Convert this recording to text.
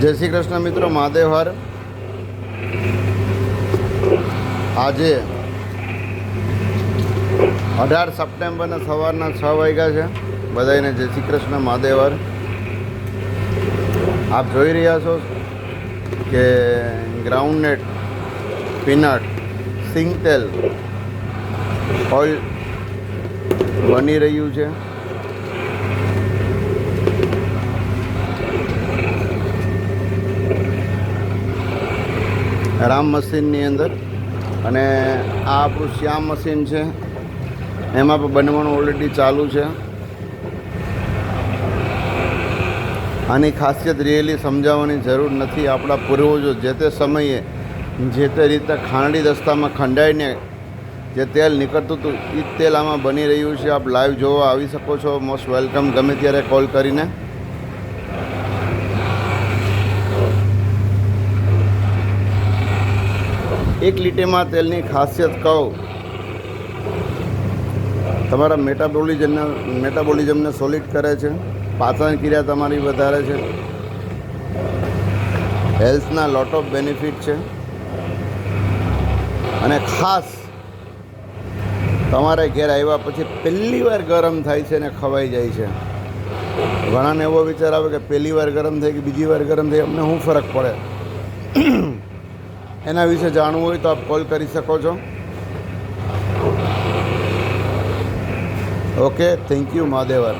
જય શ્રી કૃષ્ણ મિત્રો, મહાદેવ હર. આજે 18 સપ્ટેમ્બરના સવારના 6 વાગ્યા છે. બધાને જય શ્રી કૃષ્ણ, મહાદેવ હર. આપ જોઈ રહ્યા છો કે ગ્રાઉન્ડનટ, પીનટ, સિંગ તેલ ઓઇલ બની રહ્યું છે. રામ મશીનની અંદર, અને આ આપણું શ્યામ મશીન છે, એમાં પણ બનવાનું ઓલરેડી ચાલુ છે. આની ખાસિયત રિયલી સમજાવવાની જરૂર નથી. આપણા પૂર્વજો જે તે સમયે જે તે રીતે ખાંડી દસ્તામાં ખંડાઈને જે તેલ નીકળતું હતું એ જ તેલ આમાં બની રહ્યું છે. આપ લાઈવ જોવા આવી શકો છો. મોસ્ટ વેલકમ ગમે ત્યારે કોલ કરીને. એક લીટીમાં તેલની ખાસિયત કહું, તમારા મેટાબોલિઝમને સોલિડ કરે છે, પાચન ક્રિયા તમારી વધારે છે, હેલ્થના લોટ ઓફ બેનિફિટ છે, અને ખાસ તમારે ઘેર આવ્યા પછી પહેલી વાર ગરમ થાય છે ને ખવાઈ જાય છે. ઘણાને એવો વિચાર આવે કે પહેલી વાર ગરમ થઈ કે બીજી વાર ગરમ થઈ, અમને શું ફરક પડે? એના વિશે જાણવું હોય તો આપ કોલ કરી શકો છો. Okay, thank you, મહાદેવર.